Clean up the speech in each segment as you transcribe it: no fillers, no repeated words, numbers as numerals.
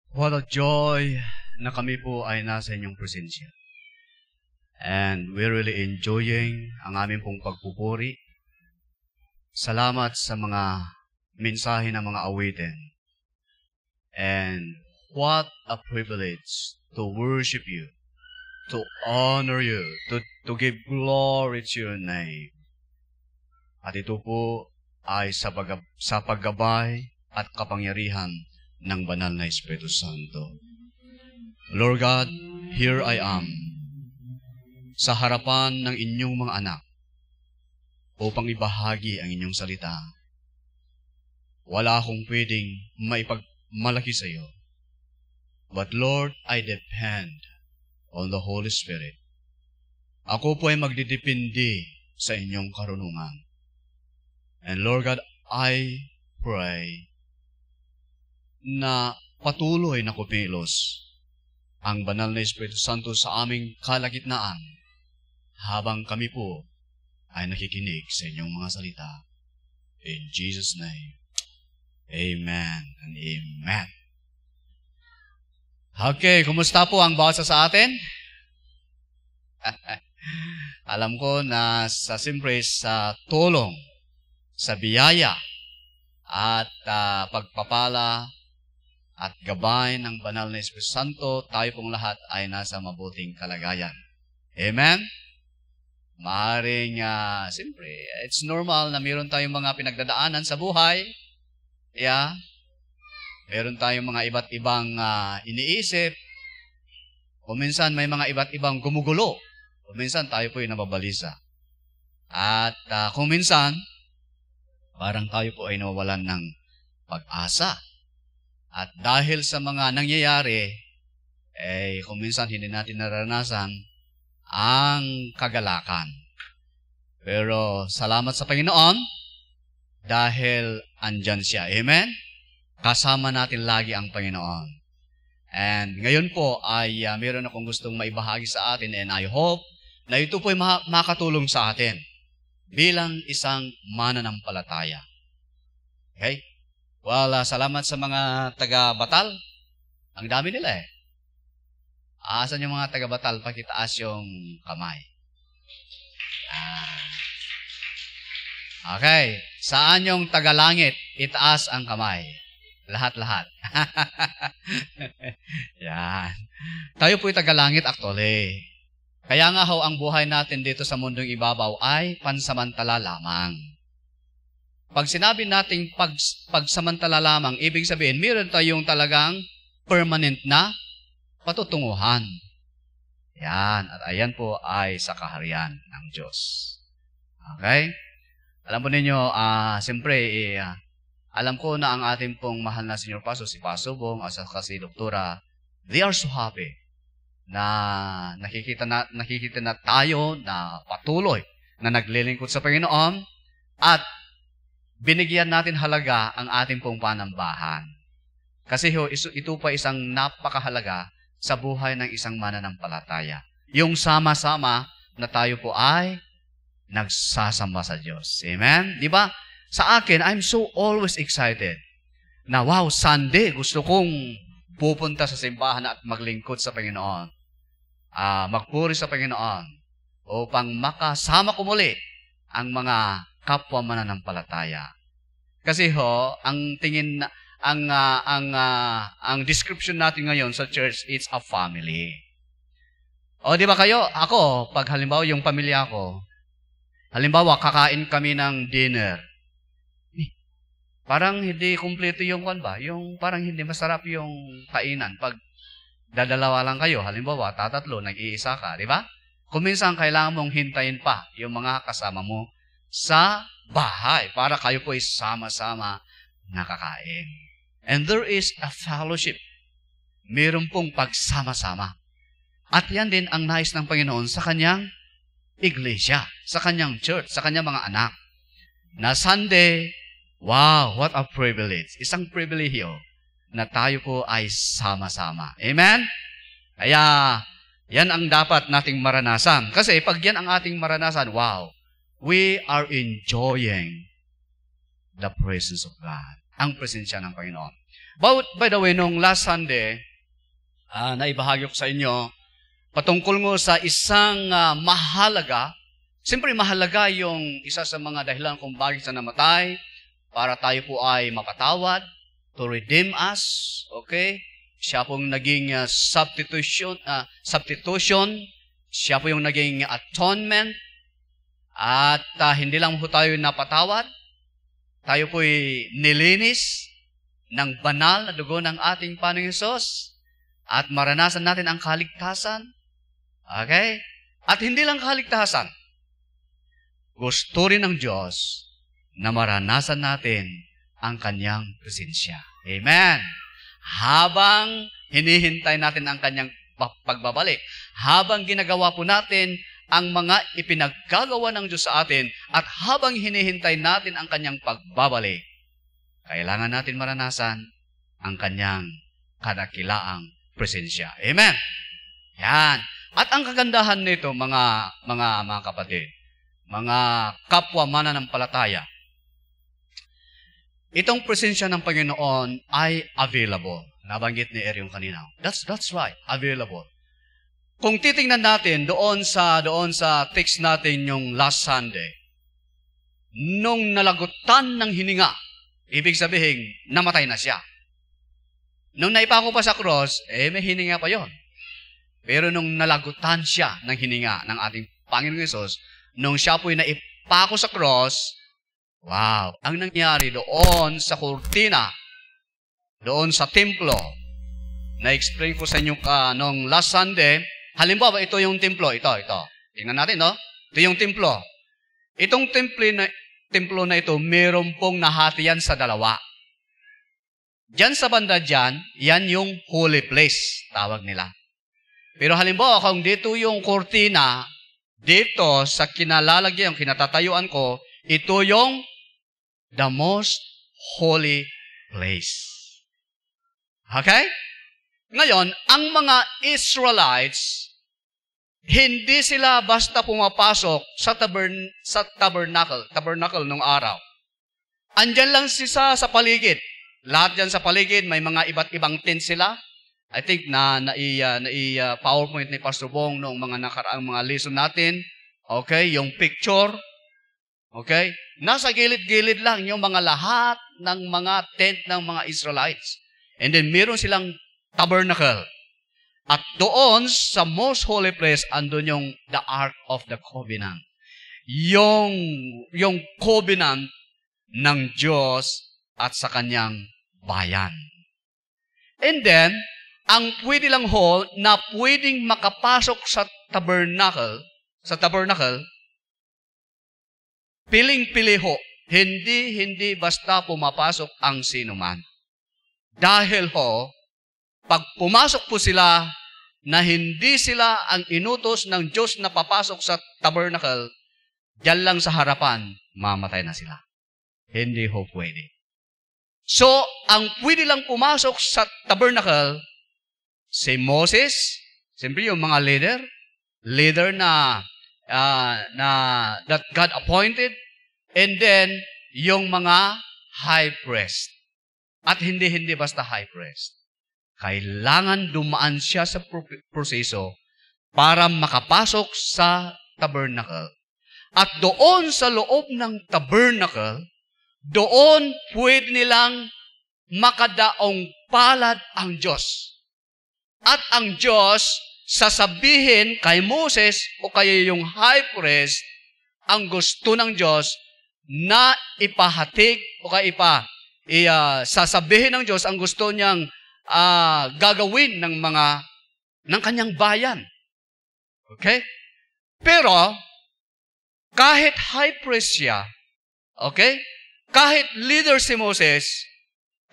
What a joy na kami po ay nasa inyong presensya. And we're really enjoying ang aming pong pagpupuri. Salamat sa mga mensahe ng mga awitin. And what a privilege to worship you, to honor you, to give glory to your name. At ito po ay sa paggabay at kapangyarihan ng banal na Espiritu Santo. Lord God, here I am sa harapan ng inyong mga anak upang ibahagi ang inyong salita. Wala akong pwedeng maipagmalaki sa iyo. But Lord, I depend on the Holy Spirit. Ako po ay magdidepende sa inyong karunungan. And Lord God, I pray na patuloy na kumilos ang banal na Espiritu Santo sa aming kalagitnaan habang kami po ay nakikinig sa inyong mga salita. In Jesus' name, Amen and Amen. Okay, kumusta po ang bawat sa atin? Alam ko na siyempre sa tulong, sa biyaya, at pagpapala, at gabay ng banal na Espiritu Santo, tayo pong lahat ay nasa mabuting kalagayan. Amen? Maaaring, siyempre, it's normal na meron tayong mga pinagdadaanan sa buhay. Yeah? Meron tayong mga iba't ibang iniisip. O minsan may mga iba't ibang gumugulo. O minsan tayo po ay nababalisa. At kung minsan, parang tayo po ay nawawalan ng pag-asa. At dahil sa mga nangyayari, kung minsan hindi natin naranasan ang kagalakan. Pero salamat sa Panginoon dahil andyan siya. Amen? Kasama natin lagi ang Panginoon. And ngayon po ay meron akong gustong maibahagi sa atin, and I hope na ito po ay makatulong sa atin bilang isang mananampalataya. Okay? Well, salamat sa mga taga-Batal. Ang dami nila eh. Asan yung mga taga-Batal? Pakitaas yung kamay. Okay. Saan yung taga-langit? Itaas ang kamay. Lahat-lahat. Yan. Tayo po'y taga-langit actually. Kaya nga ho, ang buhay natin dito sa mundong ibabaw ay pansamantala lamang. Pag sinabi nating pagsamantala lamang, ibig sabihin, meron tayong talagang permanent na patutunguhan. Yan. At ayan po ay sa kaharian ng Diyos. Okay? Alam po ninyo, siyempre, alam ko na ang ating pong mahal na Senior Pastor, si Pastor Bong, at saka si Doktora, they are so happy na nakikita na tayo na patuloy na naglilingkod sa Panginoon at binigyan natin halaga ang ating pong panambahan. Kasi ito pa isang napakahalaga sa buhay ng isang mananampalataya. Yung sama-sama na tayo po ay nagsasamba sa Diyos. Amen? Di ba? Sa akin, I'm so always excited na wow, Sunday, gusto kong pupunta sa simbahan at maglingkod sa Panginoon. Magpuri sa Panginoon upang makasama ko muli ang mga kapwa mananampalataya. Kasi ho, ang tingin ang description natin ngayon sa church, it's a family. O di ba kayo? Ako, pag halimbawa yung pamilya ko, halimbawa kakain kami ng dinner. Parang hindi kumpleto yung yung parang hindi masarap yung kainan pag dadalawa lang kayo. Halimbawa, tatatlo, nag-iisa ka, di ba? Kung minsan kailangan mong hintayin pa yung mga kasama mo sa bahay para kayo po ay sama-sama nakakain. And there is a fellowship. Meron pong pagsama-sama. At yan din ang nais ng Panginoon sa kanyang iglesia, sa kanyang church, sa kanyang mga anak. Na Sunday, wow, what a privilege. Isang pribilehiyo na tayo po ay sama-sama. Amen? Kaya, yan ang dapat nating maranasan. Kasi pag yan ang ating maranasan, wow, we are enjoying the presence of God. Ang presensya ng Panginoon. By the way, nung last Sunday, naibahagi ko sa inyo, patungkol mo sa isang mahalaga. Siyempre, mahalaga yung isa sa mga dahilan kung bakit siya namatay, para tayo po ay mapatawad, to redeem us, okay? Siya pong naging substitution, siya po yung naging atonement, at hindi lang po tayo napatawad, tayo po'y nilinis ng banal na dugo ng ating Panginoong Hesus, at maranasan natin ang kaligtasan. Okay? At hindi lang kaligtasan. Gusto rin ng Diyos na maranasan natin ang Kanyang presensya. Amen. Habang hinihintay natin ang Kanyang pagbabalik, habang ginagawa po natin ang mga ipinaggagawa ng Diyos sa atin, at habang hinihintay natin ang Kanyang pagbabalik, kailangan natin maranasan ang Kanyang kadakilaang presensya. Amen. Yan. At ang kagandahan nito, mga kapatid, mga kapwa mananampalataya, itong presensya ng Panginoon ay available. Nabanggit ni Erion kanina. That's right, available. Kung titingnan natin doon sa text natin yung last Sunday, nung nalagutan ng hininga, ibig sabihin, namatay na siya. Nung naipako pa sa cross, may hininga pa yon. Pero nung nalagutan siya ng hininga ng ating Panginoong Hesus, nung siya po'y naipako sa cross, wow, ang nangyari doon sa kurtina, doon sa templo, na-explain ko sa inyo nung last Sunday, halimbawa, ito yung templo, ito. Tingnan natin, no? Ito yung templo. Itong templo na ito, meron pong nahatian sa dalawa. Diyan sa banda dyan, yan yung holy place, tawag nila. Pero halimbawa, kung dito yung kurtina, dito sa kinalalagyan, kinatatayuan ko, ito yung the most holy place. Okay? Ngayon, ang mga Israelites, hindi sila basta pumapasok sa tabernacle nung araw. Andyan lang sila sa paligid. Lahat dyan sa paligid, may mga iba't ibang tent sila. I think PowerPoint ni Pastor Bong noong mga nakaraang mga lesson natin. Okay, yung picture. Okay, nasa gilid-gilid lang yung mga lahat ng mga tent ng mga Israelites. And then meron silang tabernacle. At doon sa most holy place, andun yung the Ark of the Covenant. Yung covenant ng Diyos at sa kanyang bayan. And then, ang pwede lang ho na pwedeng makapasok sa tabernacle, piling-pili ho, hindi basta pumapasok ang sinuman. Dahil ho, pag pumasok po sila na hindi sila ang inutos ng Diyos na papasok sa tabernacle, diyan lang sa harapan, mamatay na sila. Hindi ho pwede. So, ang pwede lang pumasok sa tabernacle, si Moses, siyempre yung mga leader na that God appointed, and then yung mga high priest. At hindi basta high priest. Kailangan dumaan siya sa proseso para makapasok sa tabernacle. At doon sa loob ng tabernacle, doon pwede nilang makadaong palad ang Diyos. At ang Diyos, sasabihin kay Moses o kaya yung high priest, ang gusto ng Diyos na ipahatig o kaya sasabihin ng Diyos ang gusto niyang gagawin ng kanyang bayan. Okay? Pero, kahit high priest siya, okay? Kahit leader si Moses,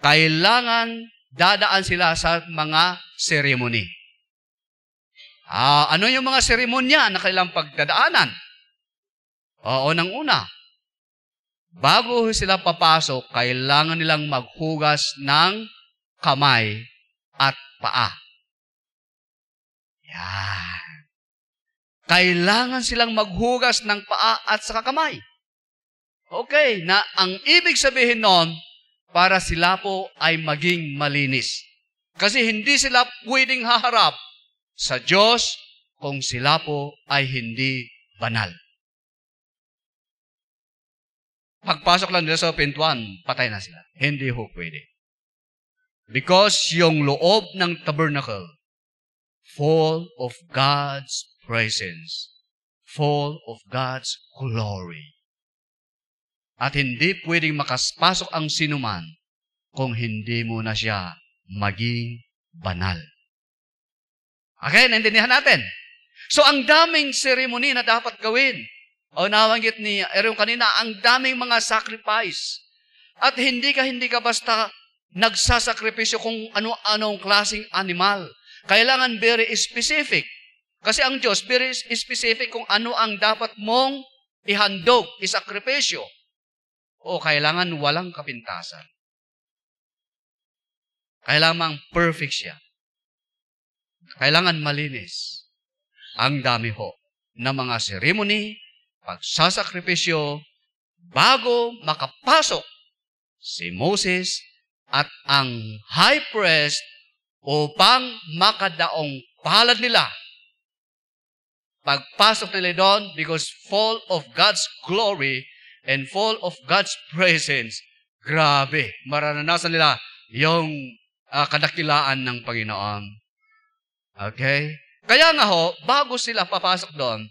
kailangan dadaan sila sa mga seremony. Ano yung mga seremonya na kailangang pagdadaanan? Unang-una, bago sila papasok, kailangan nilang maghugas ng kamay at paa. Yan. Kailangan silang maghugas ng paa at saka kamay. Okay, na ang ibig sabihin nun, para sila po ay maging malinis. Kasi hindi sila pwedeng haharap sa Diyos kung sila po ay hindi banal. Pagpasok lang nila sa pintuan, patay na sila. Hindi ho pwede. Because yung loob ng tabernacle, full of God's presence, full of God's glory. At hindi pwedeng makaspasok ang sinuman kung hindi mo na siya maging banal. Okay, naintindihan natin. So, ang daming seremony na dapat gawin. O nabanggit ni Aaron kanina, ang daming mga sacrifice. At hindi ka basta nagsasakripisyo kung ano-anong klaseng animal. Kailangan very specific. Kasi ang Diyos, very specific kung ano ang dapat mong ihandog, isakripisyo. O kailangan walang kapintasan. Kailangan perfect siya. Kailangan malinis. Ang dami ho na mga ceremony, pagsasakripisyo, bago makapasok si Moses at ang high priest upang makadaong palad nila. Pagpasok nila doon, because full of God's glory and full of God's presence, grabe, maranasan nila yung kadakilaan ng Panginoon. Okay? Kaya nga ho, bago sila papasok doon,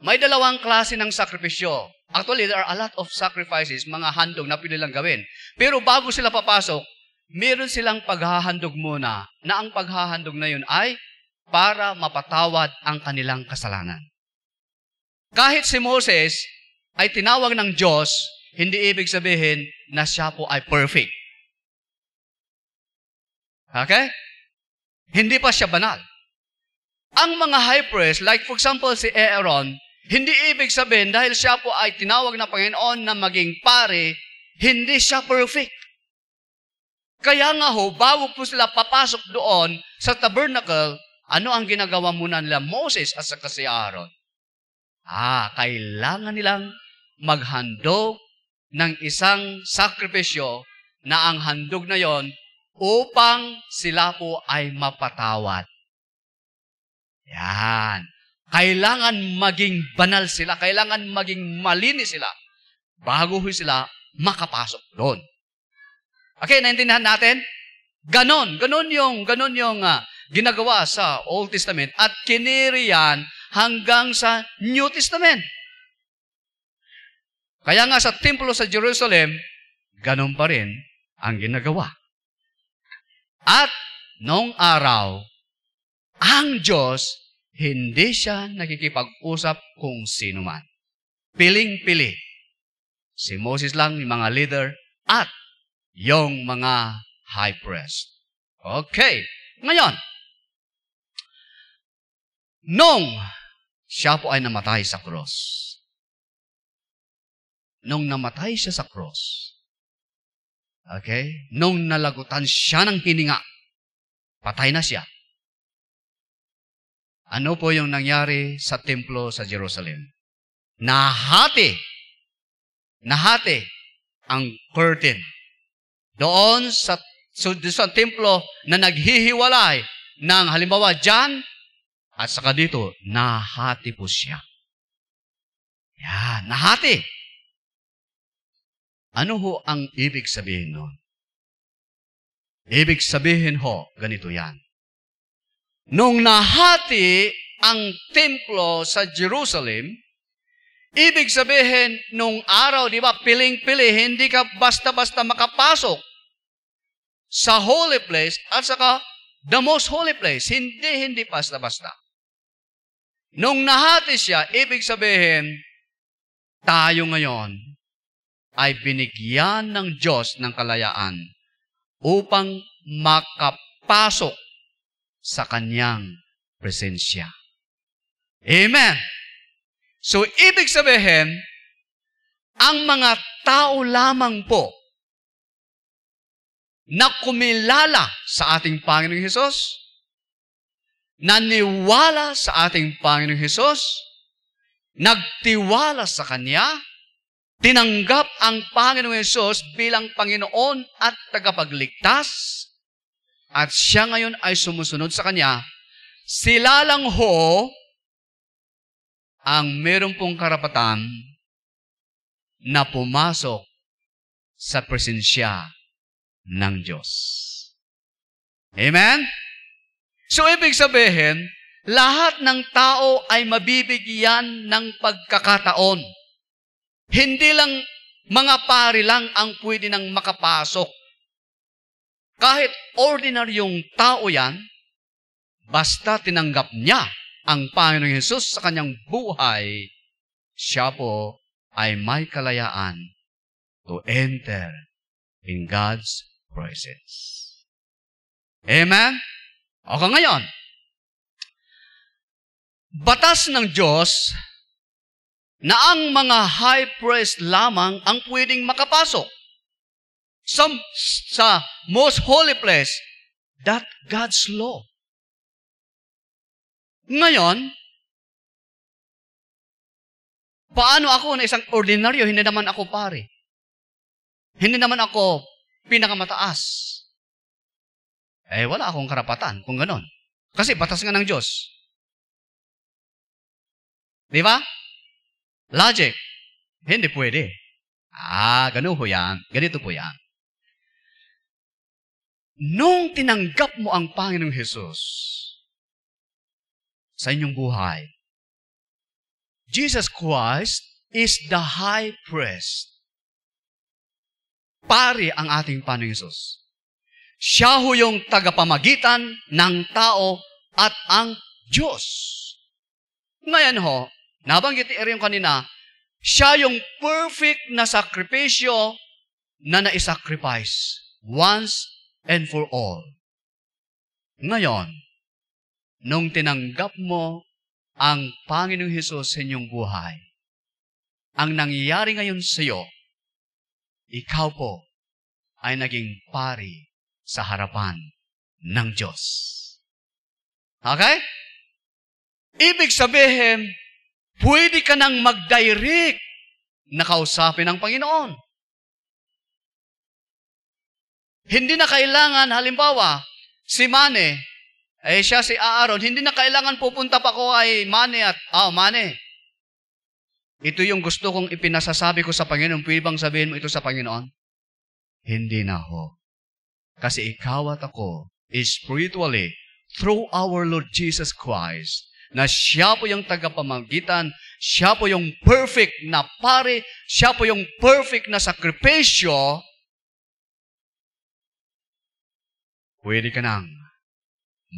may dalawang klase ng sakripisyo. Actually, there are a lot of sacrifices, mga handog na pwede lang gawin. Pero bago sila papasok, meron silang paghahandog muna, na ang paghahandog na yun ay para mapatawad ang kanilang kasalanan. Kahit si Moses ay tinawag ng Diyos, hindi ibig sabihin na siya po ay perfect. Okay? Hindi pa siya banal. Ang mga high priest, like for example si Aaron, hindi ibig sabihin dahil siya po ay tinawag ng Panginoon na maging pare, hindi siya perfect. Kaya nga ho, bago po sila papasok doon sa tabernacle, ano ang ginagawa muna nila Moses at saka si Aaron? Kailangan nilang maghandog ng isang sakripisyo na ang handog na yon upang sila po ay mapatawad. Yan. Kailangan maging banal sila, kailangan maging malinis sila bago sila makapasok doon. Okay, naintindihan natin? Ganon yung ginagawa sa Old Testament at kiniri yan hanggang sa New Testament. Kaya nga sa templo sa Jerusalem, ganon pa rin ang ginagawa. At noong araw, ang Diyos, hindi siya nakikipag-usap kung sino man. Piling-pili. Si Moses lang, yung mga leader, at yung mga high priest. Okay. Ngayon, nung siya po ay namatay sa cross, nung namatay siya sa cross, okay, nung nalagutan siya ng hininga, patay na siya. Ano po yung nangyari sa templo sa Jerusalem? Nahati ang curtain. Doon sa templo na naghihiwalay ng halimbawa dyan, at saka dito, nahati po siya. Yan, nahati. Ano ho ang ibig sabihin nun? Ibig sabihin ho, ganito yan. Nung nahati ang templo sa Jerusalem, ibig sabihin, nung araw, di ba, piling-pili, hindi ka basta-basta makapasok sa holy place at saka the most holy place. Hindi basta-basta. Nung nahati siya, ibig sabihin, tayo ngayon ay binigyan ng Diyos ng kalayaan upang makapasok sa Kanyang presensya. Amen! So, ibig sabihin, ang mga tao lamang po na kumilala sa ating Panginoong Hesus, naniwala sa ating Panginoong Hesus, nagtiwala sa Kanya, tinanggap ang Panginoong Hesus bilang Panginoon at tagapagligtas, at siya ngayon ay sumusunod sa Kanya, sila lang ho ang meron pong karapatan na pumasok sa presensya ng Diyos. Amen? So, ibig sabihin, lahat ng tao ay mabibigyan ng pagkakataon. Hindi lang mga pari lang ang pwede nang makapasok. Kahit ordinaryong tao yan, basta tinanggap niya ang Panginoong Hesus sa kanyang buhay, siya po ay may kalayaan to enter in God's presence. Amen? Okay, ngayon, batas ng Diyos na ang mga high priest lamang ang pwedeng makapasok sa most holy place, that God's law. Ngayon, paano ako na isang ordinaryo, hindi naman ako pare. Hindi naman ako pinakamataas. Wala akong karapatan kung ganon. Kasi batas nga ng Diyos. Di ba? Logic. Hindi pwede. Ganun po yan. Ganito po yan. Nung tinanggap mo ang Panginoong Hesus sa inyong buhay, Jesus Christ is the high priest. Pari ang ating Panginoong Hesus. Siya ho yung tagapamagitan ng tao at ang Diyos. Ngayon ho, nabanggit rin kanina, siya yung perfect na sakripisyo na naisacrifice once and for all. Ngayon, nung tinanggap mo ang Panginoong Hesus sa inyong buhay, ang nangyayari ngayon sa iyo, ikaw po ay naging pari sa harapan ng Diyos. Okay? Ibig sabihin, pwede ka nang mag-direct na kausapin ng Panginoon. Hindi na kailangan, halimbawa, si Mane, siya si Aaron, hindi na kailangan pupunta pa ko ay Mane at, Mane, ito yung gusto kong ipinasasabi ko sa Panginoon. Pwede bang sabihin mo ito sa Panginoon? Hindi na ho. Kasi ikaw at ako, spiritually, through our Lord Jesus Christ, na siya po yung tagapamagitan, siya po yung perfect na pare, siya po yung perfect na sakripisyo, pwede ka nang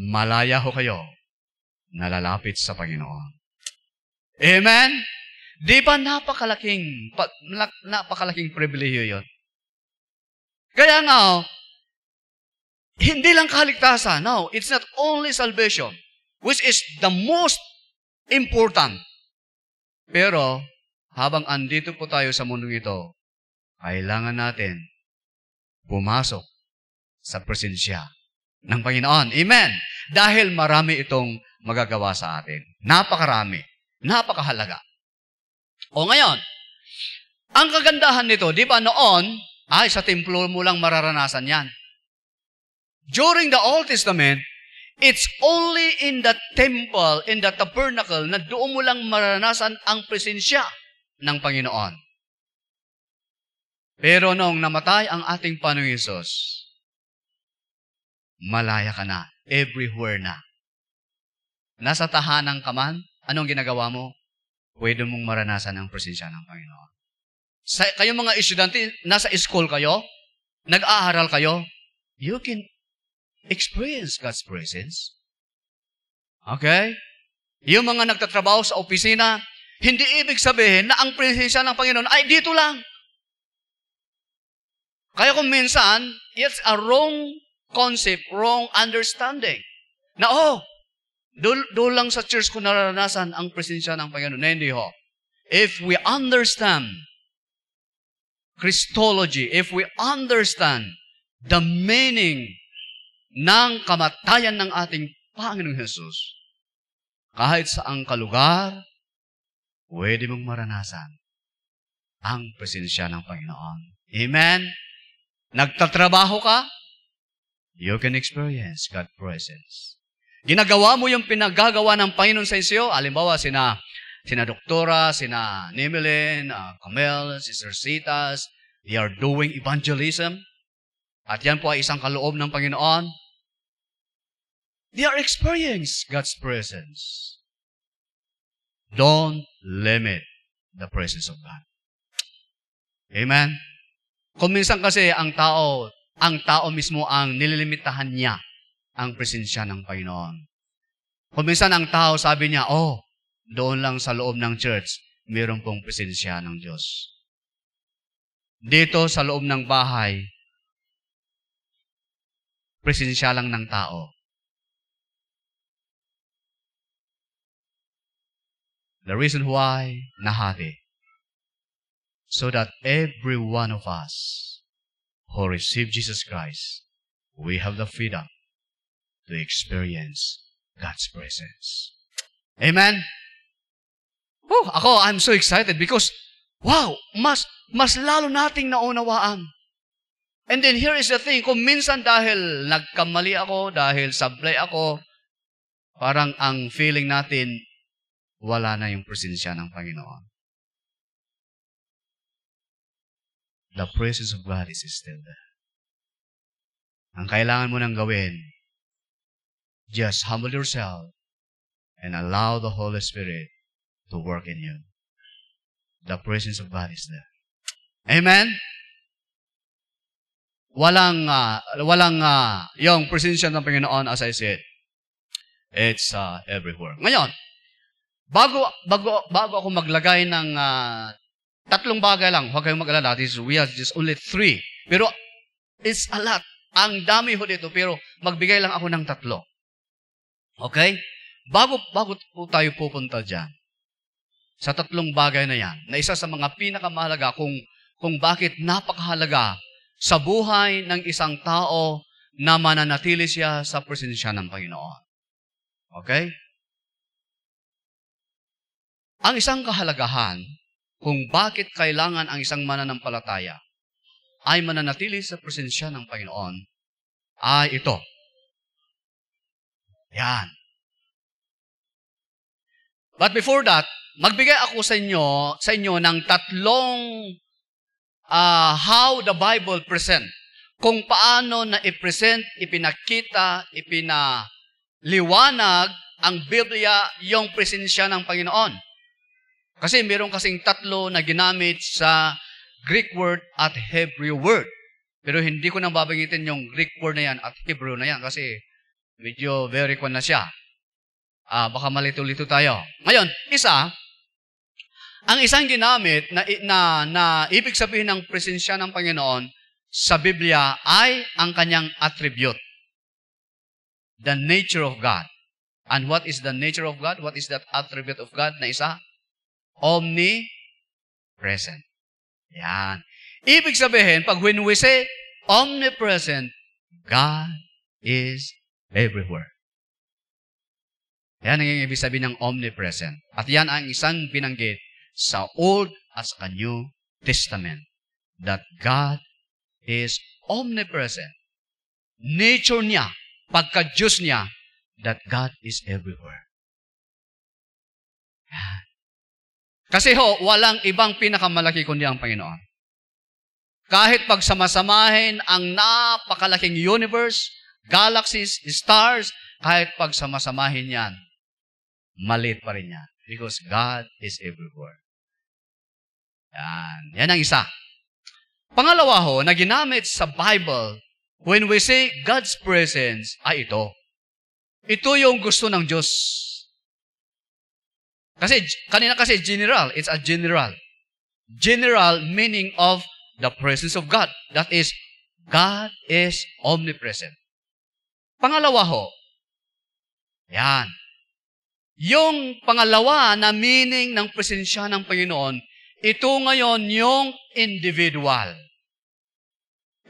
malaya ho kayo na lalapit sa Panginoon. Amen? Di ba napakalaking pribilehiyo yun? Kaya nga, hindi lang kaligtasan. No, it's not only salvation, which is the most important. Pero, habang andito po tayo sa mundong ito, kailangan natin pumasok sa presensya ng Panginoon. Amen. Dahil marami itong magagawa sa atin. Napakarami. Napakahalaga. O ngayon, ang kagandahan nito, di ba noon, sa templo mo lang mararanasan yan. During the Old Testament, it's only in the temple, in the tabernacle, na doon mo lang mararanasan ang presensya ng Panginoon. Pero nung namatay ang ating Panginoong Hesus, malaya ka na, everywhere na. Nasa tahanan ka man, anong ginagawa mo? Pwede mong maranasan ang presensya ng Panginoon. Kayong mga estudyante, nasa school kayo, nag-aaral kayo, you can experience God's presence. Okay? Yung mga nagtatrabaho sa opisina, hindi ibig sabihin na ang presensya ng Panginoon ay dito lang. Kaya kung minsan, it's a wrong concept, wrong understanding. Na doon lang sa church ko naranasan ang presensya ng Panginoon. Hindi ho. If we understand Christology, if we understand the meaning ng kamatayan ng ating Panginoong Hesus, kahit saang kalugar, pwede mong maranasan ang presensya ng Panginoon. Amen? Nagtatrabaho ka, you can experience God's presence. Ginagawa mo yung pinagagawa ng Panginoon sa iyo. Halimbawa, sina Doktora, sina Nimelin, Camel, Sister Citas, they are doing evangelism. At yan po ay isang kaloob ng Panginoon. They are experiencing God's presence. Don't limit the presence of God. Amen? Kung minsan kasi ang tao mismo ang nililimitahan niya ang presensya ng Panginoon. Kung minsan ang tao sabi niya, doon lang sa loob ng church, mayroon pong presensya ng Diyos. Dito sa loob ng bahay, presensya lang ng tao. The reason why, nahati. So that every one of us who receive Jesus Christ, we have the freedom to experience God's presence. Amen? I'm so excited because, wow, mas lalo nating naunawaan. And then here is the thing, kung minsan dahil nagkamali ako, dahil sablay ako, parang ang feeling natin, wala na yung presensya ng Panginoon. The presence of God is still there. Ang kailangan mo nang gawin, just humble yourself and allow the Holy Spirit to work in you. The presence of God is there. Amen? Walang yung presensya ng Panginoon, as I said, it's everywhere. Ngayon, bago ako maglagay ng tatlong bagay lang, huwag kayong mag-alala, we have just only 3. Pero it's a lot. Ang dami ho dito, pero magbigay lang ako ng 3. Okay? Bago po tayo pupunta dyan, sa 3 bagay na yan, na isa sa mga pinakamahalaga kung bakit napakahalaga sa buhay ng isang tao na mananatili siya sa presensya ng Panginoon. Okay? Ang isang kahalagahan kung bakit kailangan ang isang mananampalataya ay mananatili sa presensya ng Panginoon ay ito. Yan. But before that, magbigay ako sa inyo ng 3 how the Bible present. Kung paano na i-present, ipinakita, ipinaliwanag ang Biblia yung presensya ng Panginoon. Kasi meron kasing 3 na ginamit sa Greek word at Hebrew word. Pero hindi ko nang babagitin yung Greek word na yan at Hebrew na yan kasi medyo very cool na siya. Baka malito-lito tayo. Ngayon, ang isang ginamit na ibig sabihin ng presensya ng Panginoon sa Biblia ay ang kanyang attribute. The nature of God. And what is the nature of God? What is that attribute of God na isa? Omnipresent. Yan. Ibig sabihin, when we say omnipresent, God is everywhere. Yan ang ibig sabihin ng omnipresent. At yan ang isang binanggit sa Old at sa New Testament. That God is omnipresent. Nature niya, pagka-Diyos niya, that God is everywhere. Yan. Kasi walang ibang pinakamalaki kundi ang Panginoon. Kahit pagsamasamahin ang napakalaking universe, galaxies, stars, kahit pagsamasamahin yan, maliit pa rin yan. Because God is everywhere. Yan ang isa. Pangalawa na ginamit sa Bible, when we say God's presence, ay ito. Ito yung gusto ng Diyos. Kanina kasi general, it's a general. General meaning of the presence of God. That is, God is omnipresent. Pangalawa yan. Yung pangalawa na meaning ng presensya ng Panginoon, ito ngayon yung individual.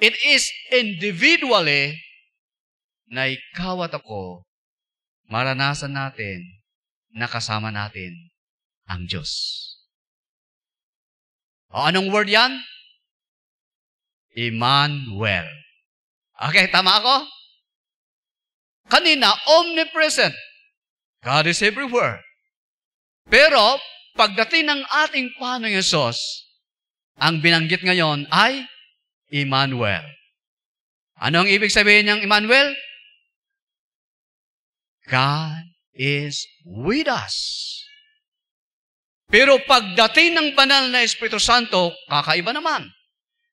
It is individually na ikaw at ako, maranasan natin na kasama natin ang Diyos. O anong word yan? Emmanuel. Okay, tama ako? Kanina, omnipresent. God is everywhere. Pero, pagdating ng ating Panginoong Hesus, ang binanggit ngayon ay Emmanuel. Ano ang ibig sabihin ng Emmanuel? God is with us. Pero pagdating ng banal na Espiritu Santo, kakaiba naman.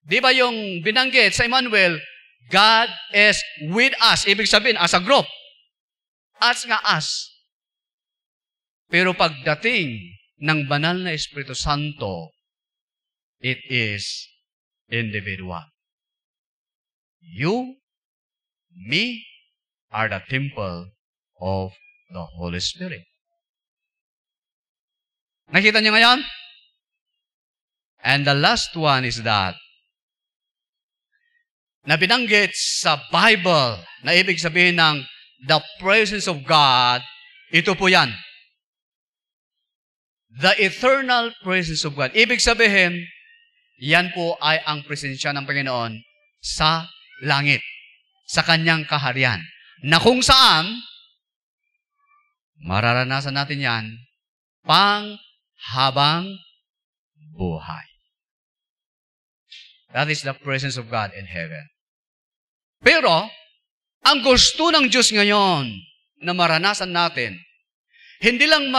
Di ba yung binanggit sa Emmanuel, God is with us. Ibig sabihin, as a group. As nga as. Pero pagdating ng banal na Espiritu Santo, it is individual. You, me, are the temple of the Holy Spirit. Nakita niyo ngayon? And the last one is that, na binanggit sa Bible, na ibig sabihin ng the presence of God, ito po yan. The eternal presence of God. Ibig sabihin, yan po ay ang presensya ng Panginoon sa langit, sa kanyang kaharian, na kung saan, mararanasan natin yan, habang buhay. That is the presence of God in heaven. Pero, ang gusto ng Diyos ngayon na maranasan natin, hindi lang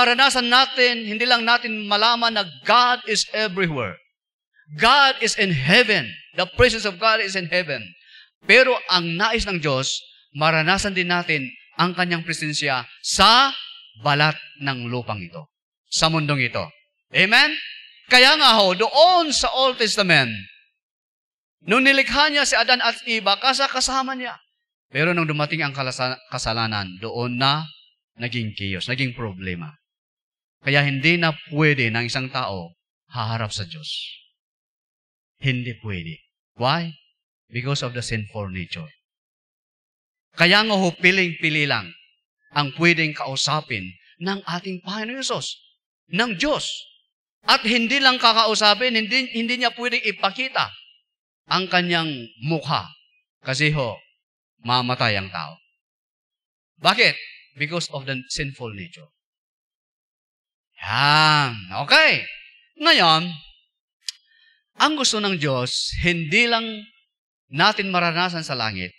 natin malaman na God is everywhere. God is in heaven. The presence of God is in heaven. Pero ang nais ng Diyos, maranasan din natin ang kanyang presensya sa balat ng lupang ito. Sa mundong ito. Amen? Kaya nga ho, doon sa Old Testament, nung nilikha niya si Adan at Eva, kasama niya. Pero nung dumating ang kasalanan, doon na naging chaos, naging problema. Kaya hindi na pwede ng isang tao haharap sa Diyos. Hindi pwede. Why? Because of the sinful nature. Kaya nga ho, piling-pili lang ang pwedeng kausapin ng ating Panginoon Hesus, ng Diyos. At hindi lang kakausapin, hindi niya pwedeng ipakita ang kanyang mukha. Kasi ho, mamatay ang tao. Bakit? Because of the sinful nature. Yan. Okay. Ngayon, ang gusto ng Diyos, hindi lang natin maranasan sa langit,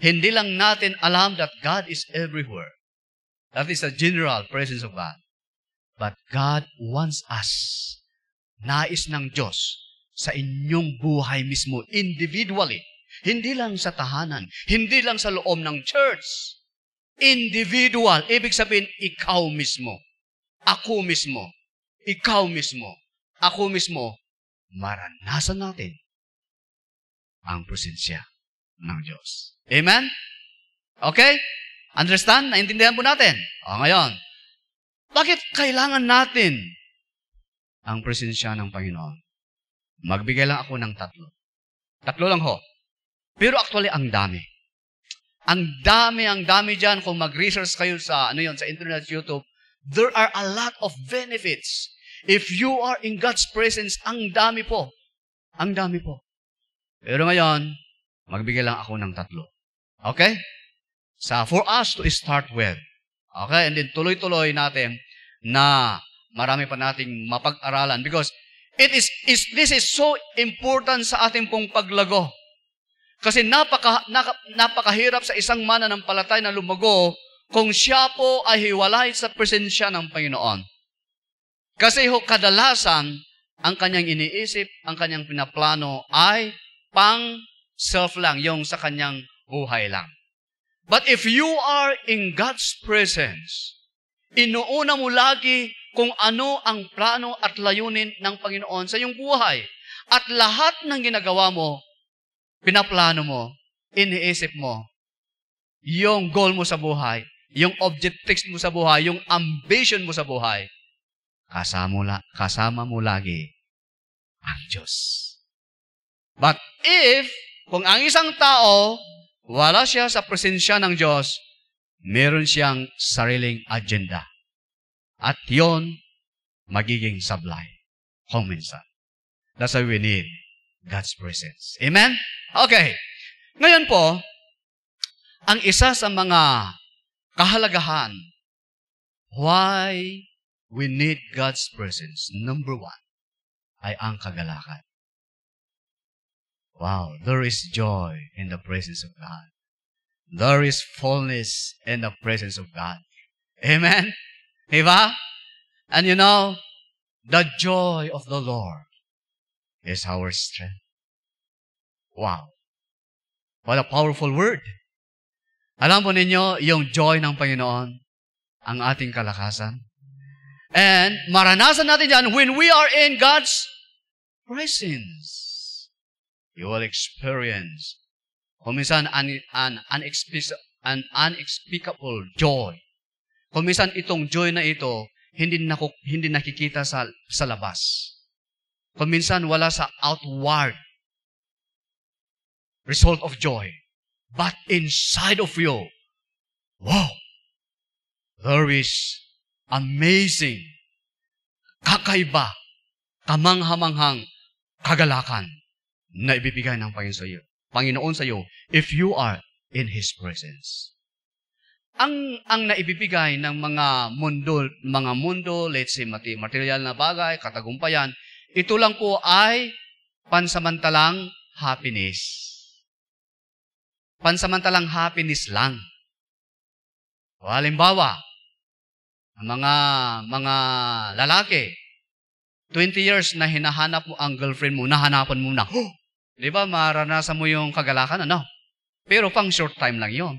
hindi lang natin alam that God is everywhere. That is the general presence of God. But God wants us, nais ng Diyos, sa inyong buhay mismo, individually. Hindi lang sa tahanan, hindi lang sa loob ng church. Individual. Ibig sabihin, ikaw mismo. Ako mismo. Ikaw mismo. Ako mismo. Maranasan natin ang presensya ng Diyos. Amen? Okay? Understand? Naintindihan po natin? O ngayon, bakit kailangan natin ang presensya ng Panginoon? Magbigay lang ako ng 3. 3 lang ho. Pero actually, ang dami. Ang dami dyan. Kung mag-research kayo sa, sa internet, YouTube, there are a lot of benefits. If you are in God's presence, ang dami po. Ang dami po. Pero ngayon, magbigay lang ako ng 3. Okay? For us to start with. Okay? And then tuloy-tuloy natin na marami pa nating mapag-aralan because this is so important sa ating pong paglago. Kasi napakahirap sa isang mananampalatay na lumago kung siya po ay hiwalay sa presensya ng Panginoon. Kasi kadalasan, ang kanyang iniisip, ang kanyang pinaplano ay pang-self lang, yung sa kanyang buhay lang. But if you are in God's presence, inuuna mo lagi kung ano ang plano at layunin ng Panginoon sa iyong buhay. At lahat ng ginagawa mo, pinaplano mo, iniisip mo, yung goal mo sa buhay, yung objectives mo sa buhay, yung ambition mo sa buhay, kasama mo lagi ang Diyos. But kung ang isang tao, wala siya sa presensya ng Diyos, meron siyang sariling agenda. At yon magiging sablay kung minsan. That's why we need God's presence. Amen? Okay. Ngayon po, ang isa sa mga kahalagahan why we need God's presence, number 1, ay ang kagalakan. Wow, there is joy in the presence of God. There is fullness in the presence of God. Amen? Diba? And you know, the joy of the Lord is our strength. Wow. What a powerful word. Alam po ninyo, yung joy ng Panginoon, ang ating kalakasan. And maranasan natin yan when we are in God's presence. You will experience kung minsan an unspeakable joy. Kung minsan itong joy na ito, hindi nakikita sa labas. Kung minsan wala sa outward result of joy. But inside of you, wow, there is amazing, kakaiba, kamanghamanghang kagalakan na ibibigay ng Panginoon sa iyo if you are in His presence. Ang naibibigay ng mga mundo, let's say, material na bagay, katagumpayan, ito lang po ay pansamantalang happiness. Pansamantalang happiness lang. O, halimbawa, mga lalaki, 20 years na hinahanap mo ang girlfriend mo, nahanapan mo na, oh, di ba, maranasan mo yung kagalakan, ano? Pero pang short time lang yon.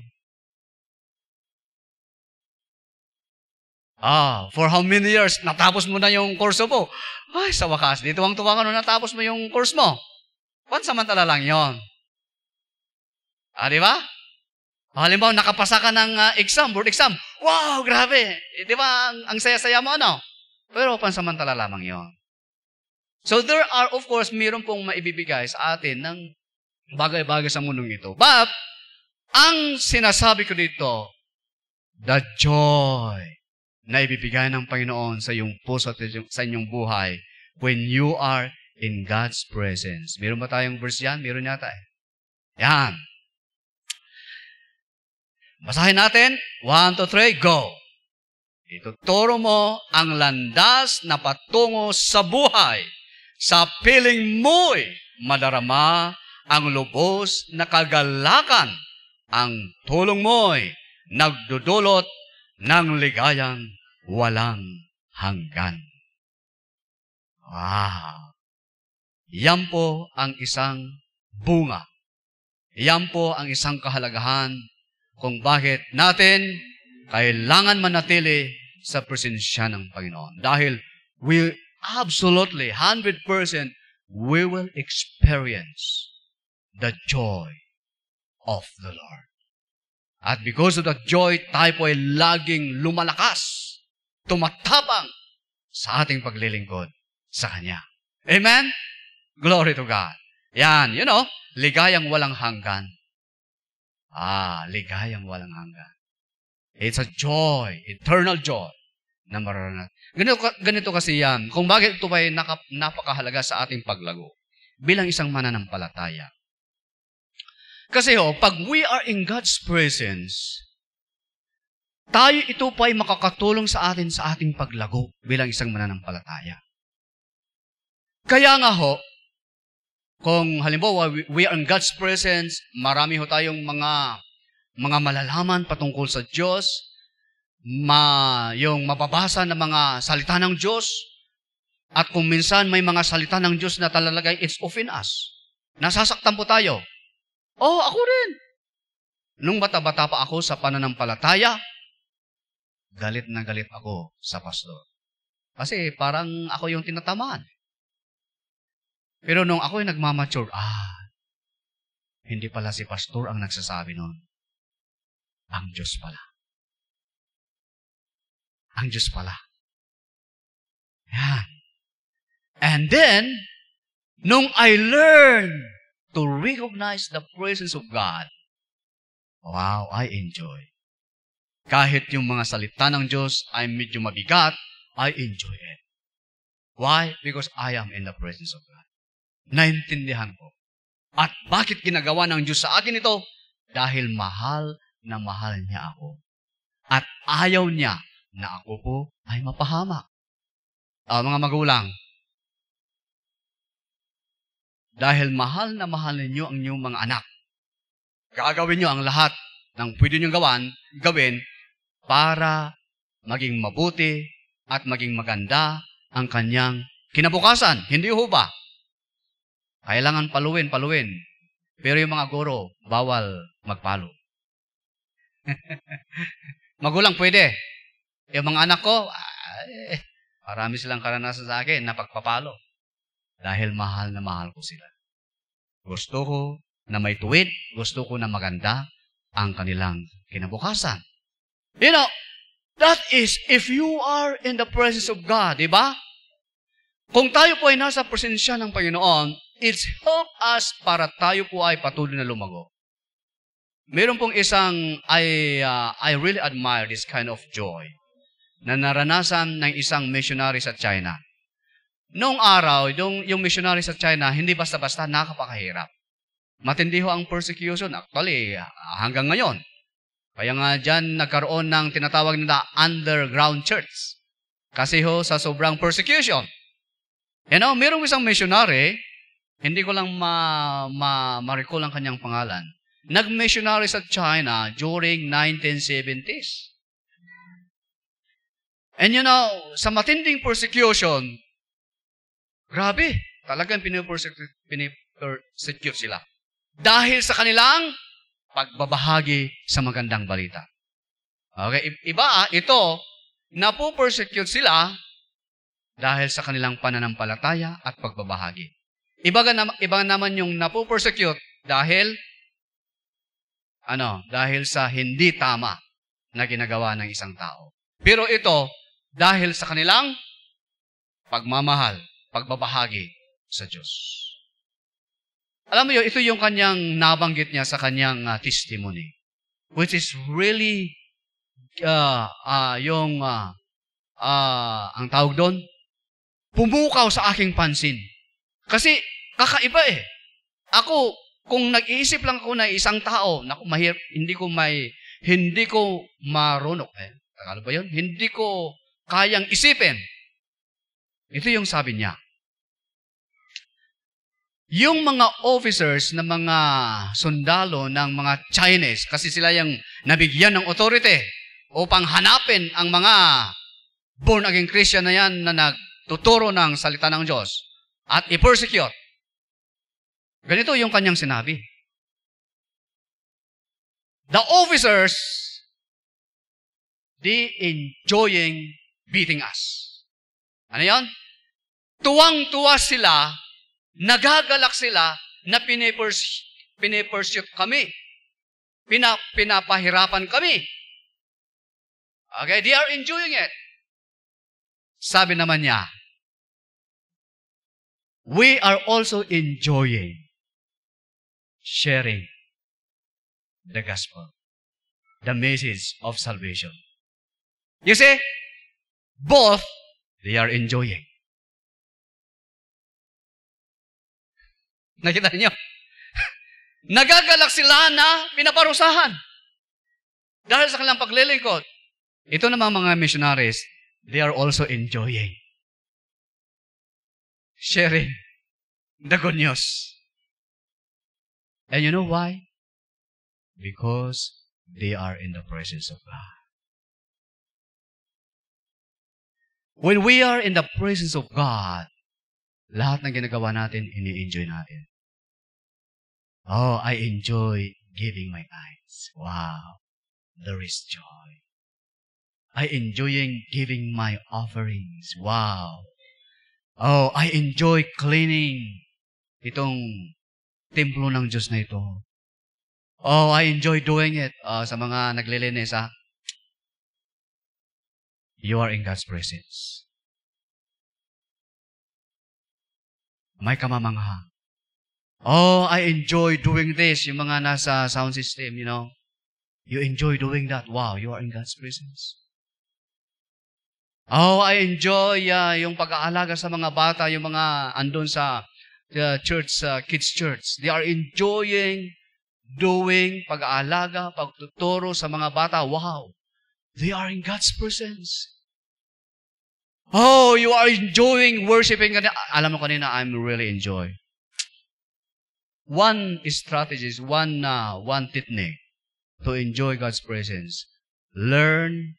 For how many years, natapos mo na yung kurso mo? Ay, sa wakas, dito ang tuwa ka nung natapos mo yung course mo. Pansamantala lang yon. Di ba? Halimbawa, nakapasa ka ng board exam. Wow, grabe. Di ba, ang saya-saya mo, ano? Pero pansamantala lamang yon. So there are, of course, mayroon pong maibibigay sa atin ng bagay-bagay sa mundong ito. But, ang sinasabi ko dito, the joy na ibibigay ng Panginoon sa iyong puso at sa inyong buhay when you are in God's presence. Meron ba tayong verse yan? Meron yata eh. Yan. Basahin natin. 1, 2, 3, go! Ituturo mo ang landas na patungo sa buhay. Sa piling mo'y madarama ang lubos na kagalakan. Ang tulong mo'y nagdudulot ng ligayang walang hanggan. Wow! Yan po ang isang bunga. Yan po ang isang kahalagahan kung bakit natin kailangan manatili sa presensya ng Panginoon. Dahil we absolutely, 100%, we will experience the joy of the Lord. At because of that joy, tayo po ay laging lumalakas, tumatapang sa ating paglilingkod sa Kanya. Amen? Glory to God. Yan, ligayang walang hanggan. Ligayang walang hanggan. It's a joy, eternal joy na maranasan. Ganito kasi yan. Kung bakit ito ay napakahalaga sa ating paglago bilang isang mananampalataya. Kasi pag we are in God's presence, ito pa ay makakatulong sa ating paglago bilang isang mananampalataya. Kaya nga kung halimbawa we are in God's presence, marami tayong mga malalaman patungkol sa Diyos, yung mababasa na mga salita ng Diyos, at kung minsan may mga salita ng Diyos na talalagay, it's offend us. Nasasaktan po tayo. Ako rin. Nung bata-bata pa ako sa pananampalataya, galit na galit ako sa pastor. Kasi parang ako yung tinatamaan. Pero nung ako'y nagmamature, hindi pala si pastor ang nagsasabi nun. Ang Diyos pala. Ang Diyos pala. Yan. And then, nung I learned to recognize the presence of God, wow, I enjoy. Kahit yung mga salita ng Diyos ay medyo mabigat, I enjoy it. Why? Because I am in the presence of God. naintindihan ko. At bakit ginagawa ng Diyos sa akin ito? Dahil mahal na mahal niya ako. At ayaw niya na ako po ay mapahamak. Mga magulang, dahil mahal na mahal ninyo ang inyong mga anak, gagawin niyo ang lahat ng pwede niyong gawin para maging mabuti at maging maganda ang kanyang kinabukasan. Hindi ho ba? Kailangan paluin. Pero yung mga guro, bawal magpalo. Magulang pwede. Yung mga anak ko, marami silang karanasan sa akin na pagpapalo. Dahil mahal na mahal ko sila. Gusto ko na may tuwid, gusto ko na maganda ang kanilang kinabukasan. You know, that is if you are in the presence of God, di ba? Kung tayo po ay nasa presensya ng Panginoon, it's help us para tayo po ay patuloy na lumago. Meron pong isang, I really admire this kind of joy na naranasan ng isang missionary sa China. Noong araw, yung missionary sa China, hindi basta-basta nakapakahirap. Matindi ho ang persecution. Actually, hanggang ngayon. Kaya nga dyan nagkaroon ng tinatawag na underground church. Kasi ho sa sobrang persecution. Mayroong isang missionary, hindi ko lang ma-recall ang kanyang pangalan. Nag-missionary sa China during 1970s. And sa matinding persecution, grabe, talagang pinipersecute sila. Dahil sa kanilang pagbabahagi sa magandang balita. Okay, ito, napo-persecute sila dahil sa kanilang pananampalataya at pagbabahagi. Iba naman yung napo-persecute dahil sa hindi tama na ginagawa ng isang tao. Pero ito, dahil sa kanilang pagmamahal, pagbabahagi sa Diyos. Alam mo yun, ito yung kanyang nabanggit niya sa kanyang testimony, which is really, ang tawag doon, pumukaw sa aking pansin. Kasi, kakaiba eh. Ako, kung nag-iisip lang ako na isang tao, hindi ko marunok. Ano ba yun? Hindi ko kayang isipin. Ito yung sabi niya. Yung mga officers na mga sundalo ng mga Chinese, kasi sila yung nabigyan ng authority upang hanapin ang mga born-again Christian na yan na nagtuturo ng salita ng Diyos at i-persecute. Ganito yung kanyang sinabi. The officers, they enjoying beating us. Ano yan? Tuwang-tuwa sila, nagagalak sila na pinipursute kami. Pinapahirapan kami. Okay, they are enjoying it. Sabi naman niya, we are also enjoying sharing the gospel, the message of salvation. You see, both, they are enjoying. Nakita niyo? Nagagalak sila na pinaparusahan. Dahil sa kanilang paglilingkod. Ito namang mga missionaries, they are also enjoying sharing the good news. And you know why? Because they are in the presence of God. When we are in the presence of God, lahat ng ginagawa natin, ini-enjoy natin. Oh, I enjoy giving my tithes. Wow, there is joy. I enjoying giving my offerings. Wow. Oh, I enjoy cleaning itong templo ng Diyos na ito. Oh, I enjoy doing it. Sa mga naglilinis, you are in God's presence. May kamamangha. Oh, I enjoy doing this. Yung mga nasa sound system, you enjoy doing that. Wow, you are in God's presence. Oh, I enjoy yung pag-aalaga sa mga bata, yung mga andun sa kids church. They are enjoying doing pag-aalaga, pagtuturo sa mga bata. Wow! They are in God's presence. Oh, you are enjoying worshiping. Alam mo kanina, I'm really enjoy. One strategy is one technique to enjoy God's presence. Learn,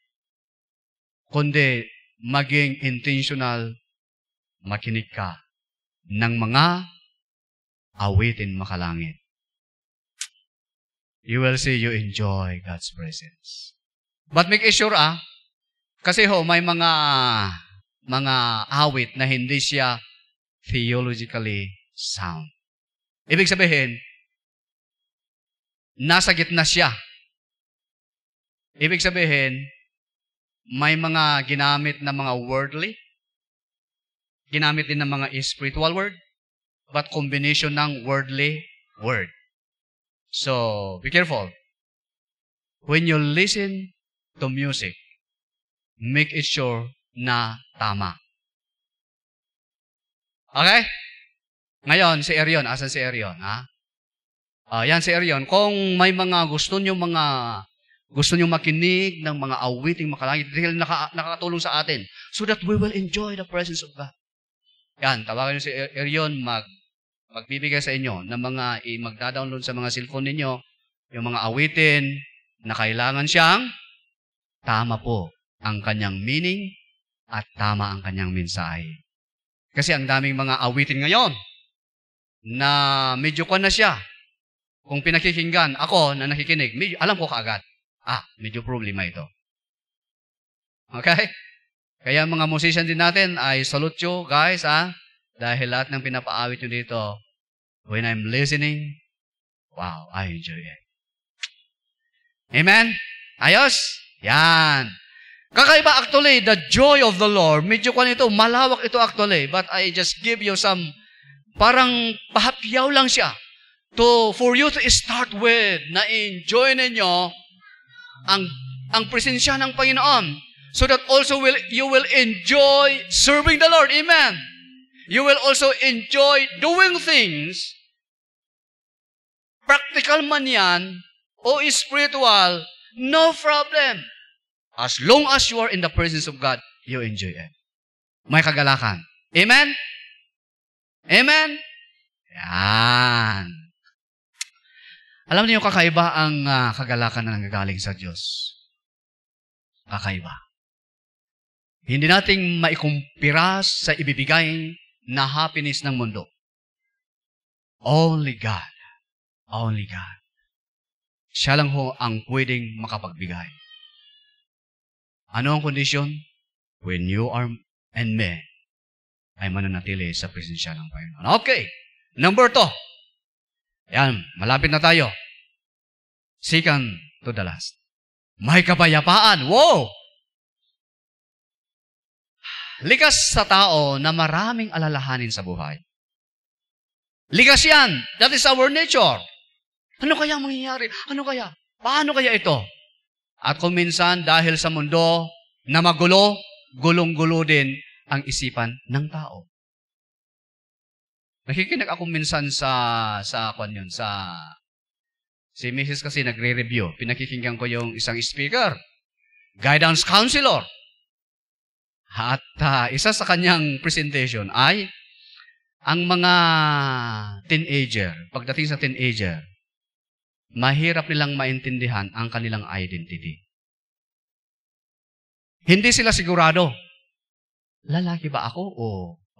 kundi maging intentional, makinig ka ng mga awitin makalangit. You will see you enjoy God's presence. But make sure kasi may mga awit na hindi siya theologically sound. Ibig sabihin, nasa gitna siya. Ibig sabihin, may mga ginamit na mga worldly, ginamit din ng mga spiritual word, but combination ng worldly word. So, be careful. When you listen to music, make it sure na tama. Okay? Ngayon, si Erion. Asan si Erion? Yan si Erion. Kung may mga gusto nyo makinig ng mga awiting makalangit, dahil nakakatulong sa atin so that we will enjoy the presence of God. Yan, tawagan nyo si Erion, magbibigay sa inyo ng mga, magda-download sa mga cellphone ninyo, yung mga awitin na kailangan siyang tama po ang kanyang meaning at tama ang kanyang mensahe. Kasi ang daming mga awitin ngayon na medyo na siya. Kung pinakikinggan, ako na nakikinig, alam ko kaagad, medyo problema ito. Okay? Kaya mga musician din natin, I salute you guys, dahil lahat ng pinapaawit nyo dito, when I'm listening, wow, I enjoy it. Amen? Ayos? Yan. Kakaiba actually, the joy of the Lord, medyo ito, malawak ito actually, but I just give you some, parang pahapyaw lang siya, for you to start with, na enjoy ninyo ang presensya ng Panginoon, so that also you will enjoy serving the Lord. Amen? You will also enjoy doing things, practical man yan, o spiritual, no problem. As long as you are in the presence of God, you enjoy it. May kagalakan. Amen? Amen? Yan. Alam niyo, kakaiba ang kagalakan na nanggagaling sa Diyos. Kakaiba. Hindi nating maikumpira sa ibibigay na happiness ng mundo. Only God. Only God. Siya lang ho ang pwedeng makapagbigay. Ano ang kondisyon? When you are and me ay mananatili sa presensya ng Panginoon. Okay. Number 2. Yan, malapit na tayo. Second to the last. May kapayapaan. Wow! Likas sa tao na maraming alalahanin sa buhay. Likas yan. That is our nature. Ano kaya mangyayari? Ano kaya? Paano kaya ito? At kung minsan, dahil sa mundo na magulo, gulong-gulo din ang isipan ng tao. Nakikinig ako minsan sa si Mrs. kasi nagre-review. Pinakikinggan ko yung isang speaker, guidance counselor. At isa sa kanyang presentation ay ang mga teenager, pagdating sa teenager, mahirap nilang maintindihan ang kanilang identity. Hindi sila sigurado, lalaki ba ako o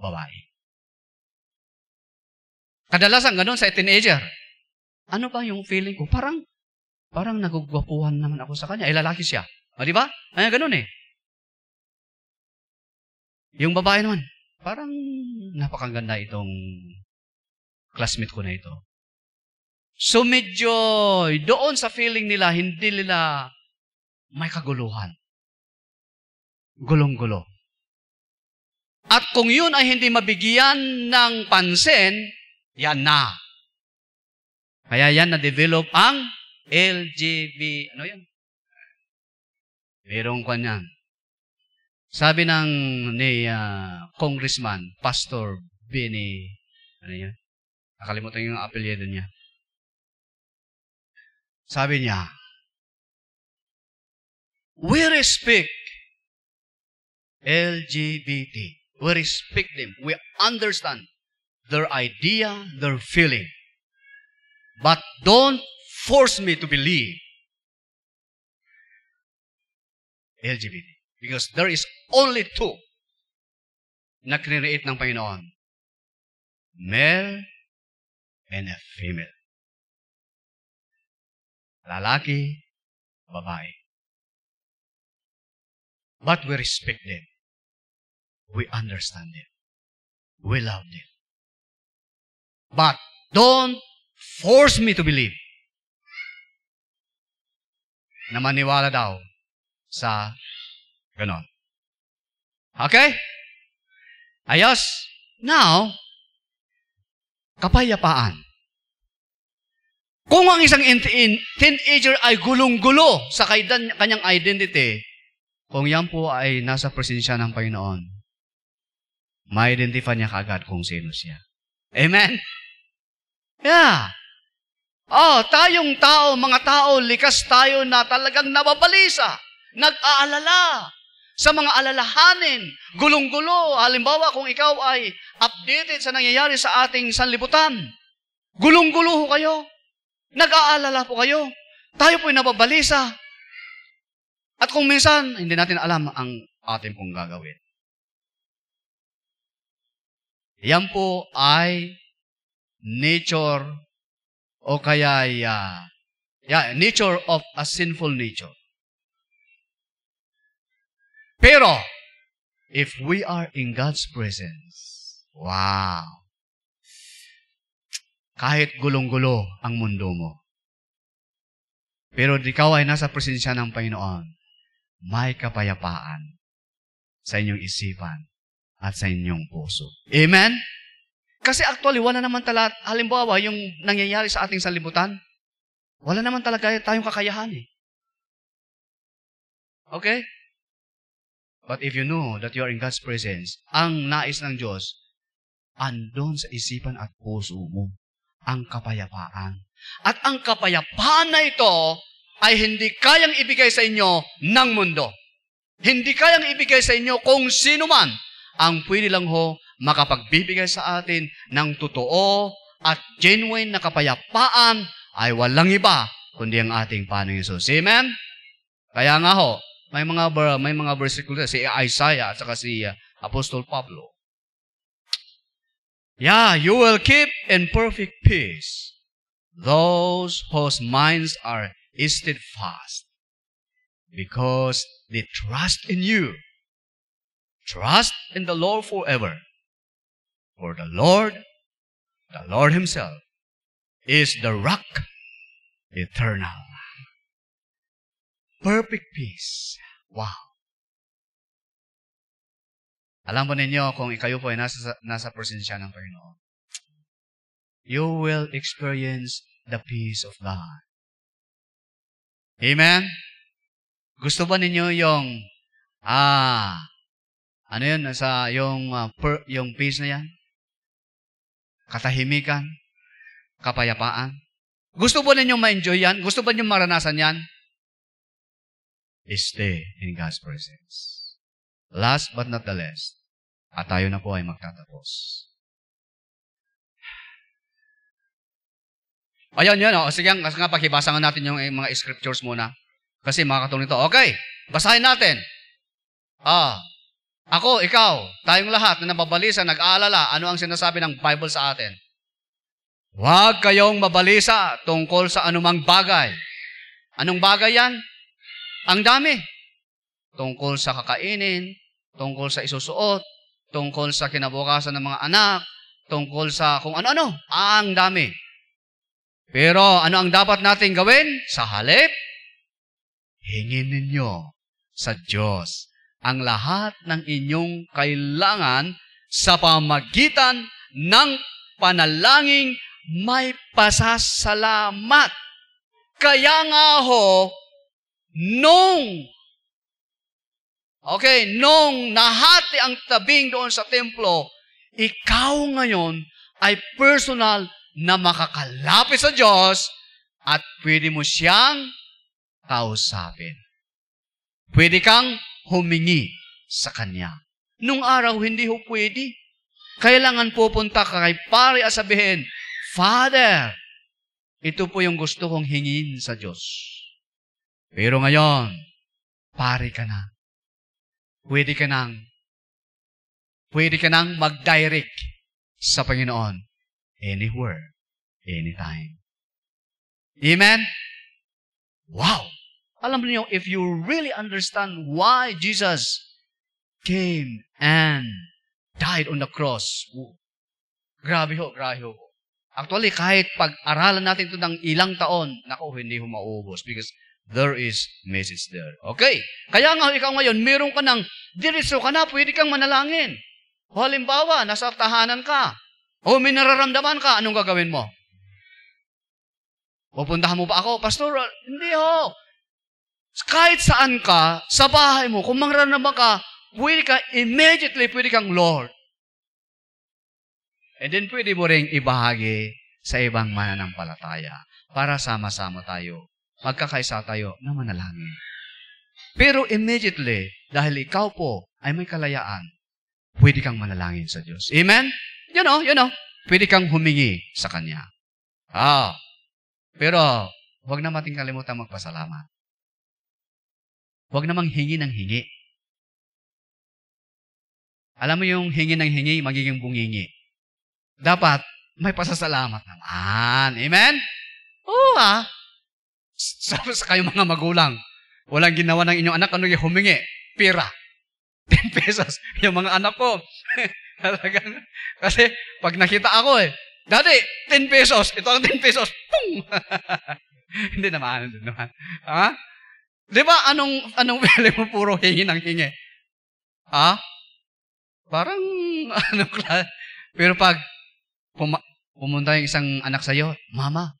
babae? Kadalasan ganun sa teenager. Ano ba yung feeling ko? Parang nagugwapuhan naman ako sa kanya. Lalaki siya. Di ba? Ganun eh. Yung babae naman, parang napakaganda itong classmate ko na ito. So medyo doon sa feeling nila, hindi nila may kaguluhan. Gulong-gulo. At kung yun ay hindi mabigyan ng pansin, yan na. Kaya yan na-develop ang LGB. Ano yan? Merong kanyan. Sabi ni Congressman, Pastor Benny, ano yan? Nakalimutan yung apelyido niya. Sabi niya, we respect LGBT. We respect them. We understand their idea, their feeling. But don't force me to believe LGBT. Because there is only two na create ng Panginoon. Male and a female. Lalaki, babae. But we respect them. We understand them. We love them. But don't force me to believe na maniwala daw sa ganon. Okay? Ayos. Now, kapayapaan. Kung ang isang teenager ay gulong-gulo sa kanyang identity, kung yan po ay nasa presensya ng Panginoon, ma-identify niya kaagad kung sino siya. Amen? Yeah. Tayong tao, mga tao, likas tayo na talagang nababalisa, nag-aalala sa mga alalahanin, gulong-gulo. Halimbawa, kung ikaw ay updated sa nangyayari sa ating sanlibutan, gulong-gulo kayo, nag-aalala po kayo, tayo po'y nababalisa. At kung minsan, hindi natin alam ang ating pong gagawin. Yan po ay nature o kaya nature of a sinful nature. Pero, if we are in God's presence, wow! Kahit gulong-gulo ang mundo mo, pero ikaw ay nasa presensya ng Panginoon, may kapayapaan sa inyong isipan at sa inyong puso. Amen? Kasi actually, wala naman talaga, halimbawa, yung nangyayari sa ating sanlibutan, wala naman talaga tayong kakayahan eh. Okay? But if you know that you are in God's presence, ang nais ng Diyos, andon sa isipan at puso mo, ang kapayapaan. At ang kapayapaan na ito ay hindi kayang ibigay sa inyo ng mundo. Hindi kayang ibigay sa inyo kung sino man. Ang pwede lang ho makapagbibigay sa atin ng totoo at genuine na kapayapaan ay walang iba kundi ang ating Panginoong Hesus. Amen? Kaya nga ho, may mga versikulo si Isaiah at saka si Apostol Pablo. Yeah, you will keep in perfect peace those whose minds are steadfast because they trust in you. Trust in the Lord forever. For the Lord Himself, is the rock eternal. Perfect peace. Wow. Alam mo ninyo, kung kayo po ay nasa presensya ng Panginoon, you will experience the peace of God. Amen? Gusto ba ninyo yung, ano yun, yung peace na yan? Katahimikan? Kapayapaan? Gusto ba ninyo ma-enjoy yan? Gusto ba ninyo maranasan yan? Stay in God's presence. Last but not the least, at tayo na po ay magtatapos. Ayun, yun. Sige nga, pakibasa nga natin yung mga scriptures muna. Kasi makakatulong ito. Okay, basahin natin. Ako, ikaw, tayong lahat na nababalisa, nag-aalala, ano ang sinasabi ng Bible sa atin? Huwag kayong mabalisa tungkol sa anumang bagay. Anong bagay yan? Ang dami. Tungkol sa kakainin, tungkol sa isusuot, tungkol sa kinabukasan ng mga anak, tungkol sa kung ano-ano. Ang dami. Pero ano ang dapat natin gawin? Sa halip, hingin ninyo sa Diyos ang lahat ng inyong kailangan sa pamagitan ng panalangin may pasasalamat. Kaya nga ho, nung nahati ang tabing doon sa templo, ikaw ngayon ay personal na makakalapit sa Diyos at pwede mo siyang kausapin. Pwede kang humingi sa Kanya. Nung araw, hindi ho pwede. Kailangan pupunta ka kay pare at sabihin, Father, ito po yung gusto kong hingin sa Diyos. Pero ngayon, pare ka na. Pwede ka nang mag-direct sa Panginoon anywhere, anytime. Amen? Wow! Alam niyo, if you really understand why Jesus came and died on the cross, grabe ho. Actually, kahit pag-aralan natin ito ng ilang taon, hindi ho maubos because there is message there. Okay? Kaya nga, ikaw ngayon, meron ka ng diretso ka na, pwede kang manalangin. Halimbawa, nasa tahanan ka, o may nararamdaman ka, anong gagawin mo? Pupuntahan mo ba ako? Pastor, hindi ho. Kahit saan ka, sa bahay mo, kung mangramdaman ka, pwede kang Lord. And then pwede mo ring ibahagi sa ibang mananampalataya para sama-sama tayo, magkakaisa tayo na manalangin. Pero immediately, dahil ikaw po ay may kalayaan, pwede kang manalangin sa Diyos. Amen? You know, pwede kang humingi sa Kanya. Pero, huwag na mating kalimutan magpasalamat. Huwag namang hingi ng hingi. Alam mo yung hingi ng hingi, magiging bungingi. Dapat, may pasasalamat naman. Amen? Oo sa kayo mga magulang, walang ginawa ng inyong anak, yung humingi? Pira. 10 pesos. Yung mga anak ko, talagang, kasi pag nakita ako Daddy, 10 pesos. Ito ang 10 pesos. Pung! Hindi naman. Di ba, anong pili mo puro hingi ng hingi? Parang, pero pag pumunta yung isang anak sa'yo, Mama,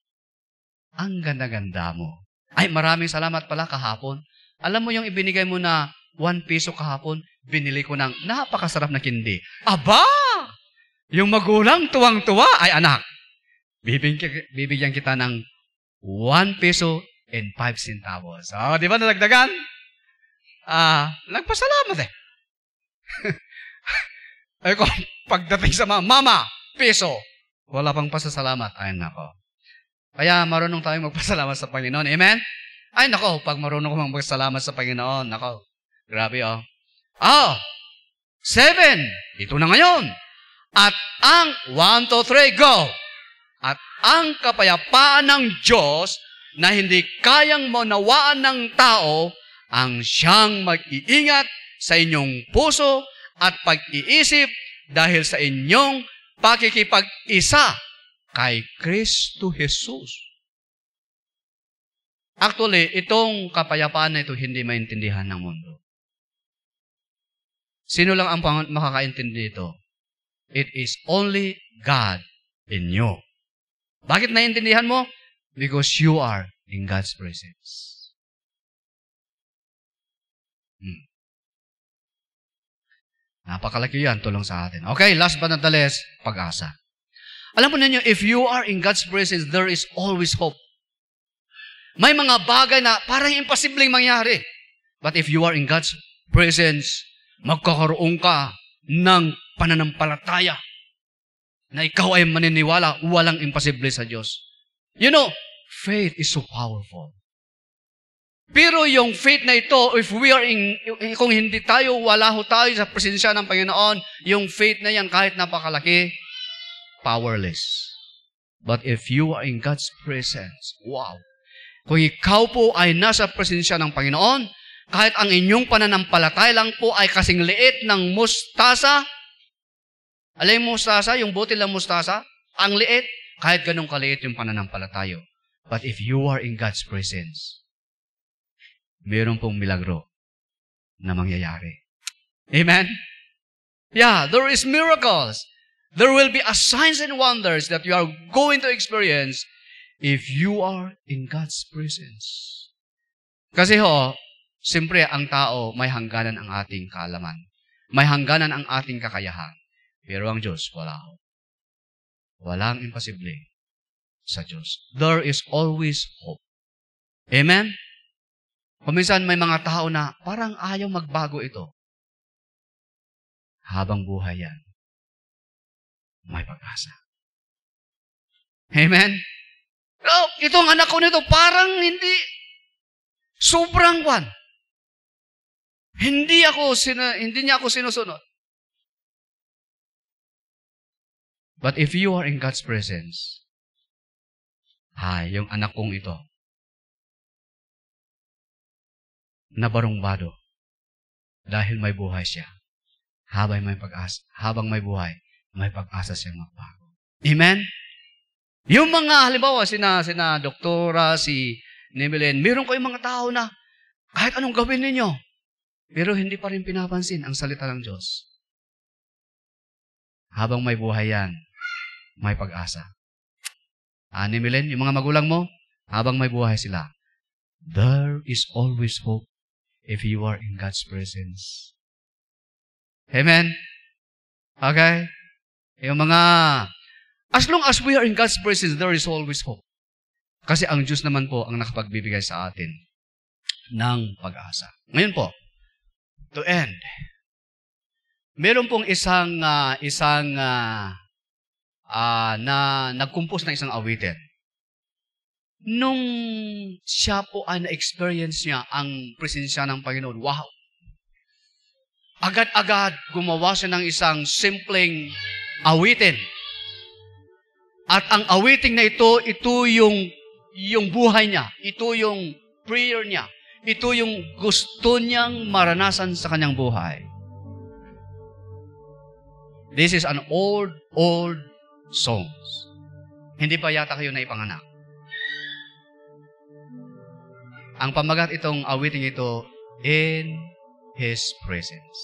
ang ganda-ganda mo. Ay, maraming salamat pala kahapon. Alam mo yung ibinigay mo na 1 peso kahapon, binili ko ng napakasarap na kindi. Aba! Yung magulang tuwang-tuwa, ay anak, bibigyan kita ng 1 peso and 5 centavos. Di ba nadagdagan? Nagpasalamat Ay kung pagdating sa Mama, peso, wala pang pasasalamat. Ay nako. Kaya marunong tayong magpasalamat sa Panginoon. Amen? Ay nako, pag marunong ko magpasalamat sa Panginoon, nako, grabe 7. Ito na ngayon. At ang 1, 2, 3, go! At ang kapayapaan ng Diyos na hindi kayang maunawaan ng tao ang siyang mag-iingat sa inyong puso at pag-iisip dahil sa inyong pakikipag-isa kay Kristo Jesus. Actually, itong kapayapaan na ito hindi maintindihan ng mundo. Sino lang ang makakaintindi ito? It is only God in you. Bakit naiintindihan mo? Because you are in God's presence. Napakalaki yan, tulong sa atin. Okay, last but not the least, pag-asa. Alam mo ninyo, if you are in God's presence, there is always hope. May mga bagay na parang imposibleng mangyari. But if you are in God's presence, magkakaroon ka ng pananampalataya na ikaw ay maniniwala, walang imposible sa Diyos. You know, faith is so powerful. Pero yung faith na ito, kung hindi tayo, wala tayo sa presensya ng Panginoon, yung faith na yan, kahit napakalaki, powerless. But if you are in God's presence, wow! Kung ikaw po ay nasa presensya ng Panginoon, kahit ang inyong pananampalataya lang po ay kasing liit ng mustasa, alam mo mustasa, yung butil ng mustasa, ang liit, kahit ganun kaliit yung pananampalataya. But if you are in God's presence, meron pong milagro na mangyayari. Amen? Yeah, there is miracles. There will be a signs and wonders that you are going to experience if you are in God's presence. Kasi siyempre ang tao may hangganan ang ating kaalaman. May hangganan ang ating kakayahan. Pero ang Diyos, wala. Walang imposible sa Diyos. There is always hope. Amen? Kuminsan may mga tao na parang ayaw magbago ito. Habang buhay yan, may pag-asa. Amen? Oh, itong anak ko nito, parang hindi, sobrang wan. Hindi niya ako sinusunod. But if you are in God's presence, yung anak kong ito, nabarungbado dahil may buhay siya. Habang may buhay, may pag-asa siyang magbago. Amen? Yung mga, halimbawa, sina doktora, si Nimelene, meron kayong mga tao na kahit anong gawin ninyo, pero hindi pa rin pinapansin ang salita ng Diyos. Habang may buhay yan, may pag-asa. Nimelene, yung mga magulang mo, habang may buhay sila, there is always hope if you are in God's presence. Amen? Okay? Yung mga, as long as we are in God's presence, there is always hope. Kasi ang Diyos naman po ang nakapagbibigay sa atin ng pag-asa. Ngayon po, to end, meron pong isang na nag-compose ng isang awitin. Nung siya po ay na-experience niya ang presensya ng Panginoon, wow! Agad-agad gumawa siya ng isang simpleng awitin. At ang awiting na ito yung buhay niya. Ito yung prayer niya. Ito yung gusto niyang maranasan sa kanyang buhay. This is an old songs. Hindi pa yata kayo na ipanganak. Ang pamagat itong awiting ito, in His presence.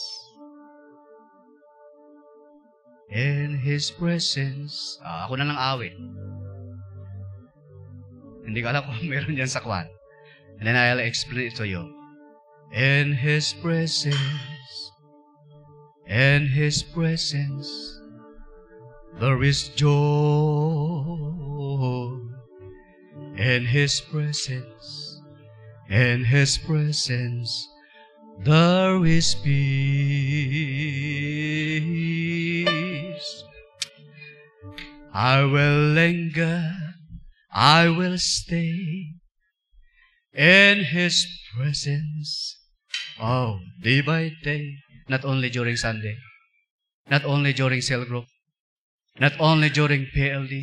In His presence. Ako na lang awit. Hindi ko alam kung meron yan sa kwan. And then I'll explain it to you. In His presence. In His presence. There is joy. In His presence. In His presence. There is peace. I will linger, I will stay in His presence. Oh, day by day. Not only during Sunday. Not only during cell group. Not only during PLD.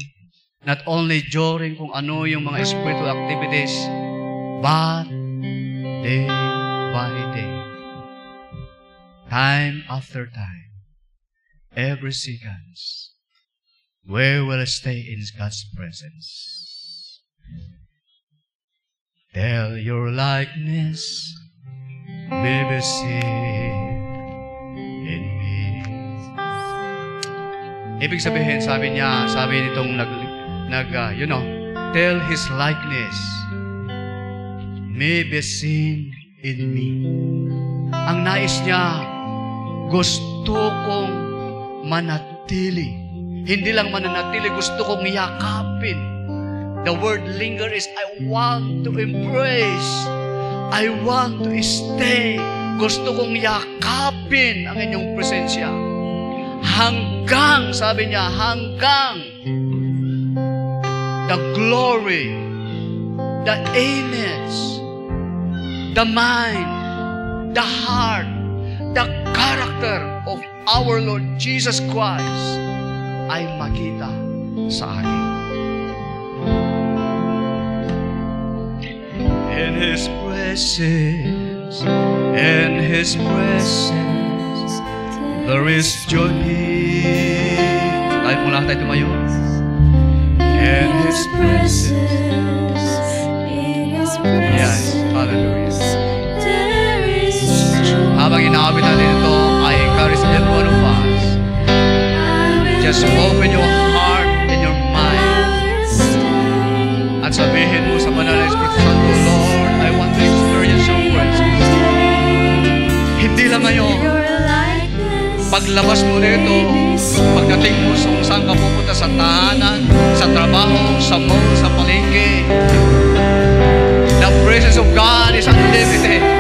Not only during kung ano yung mga spiritual activities. But day by day. Time after time, every seconds, we will stay in God's presence. Till your likeness may be seen in me. Ibig sabihin, sabi nitong till His likeness may be seen in me. Ang nais niya, gusto kong manatili. Hindi lang mananatili, gusto kong yakapin. The word linger is, I want to embrace. I want to stay. Gusto kong yakapin ang inyong presensya. Hanggang, sabi niya, hanggang the glory, the image, the mind, the heart, the character of our Lord Jesus Christ ay makita sa akin. In His presence, in His presence, there is joy. Kahit mula tayo tumayo. In His presence, yes, hallelujah. Habang inaawit natin ito, I encourage every one of us, just open your heart and your mind at sabihin mo sa banal na Espiritu Santo, Lord, I want to experience your presence. Hindi lang ngayon, paglabas mo nito, Pagdating mo kung saan ka pupunta, sa tahanan, sa trabaho, sa mall, sa palengke, the presence of God is unlimited.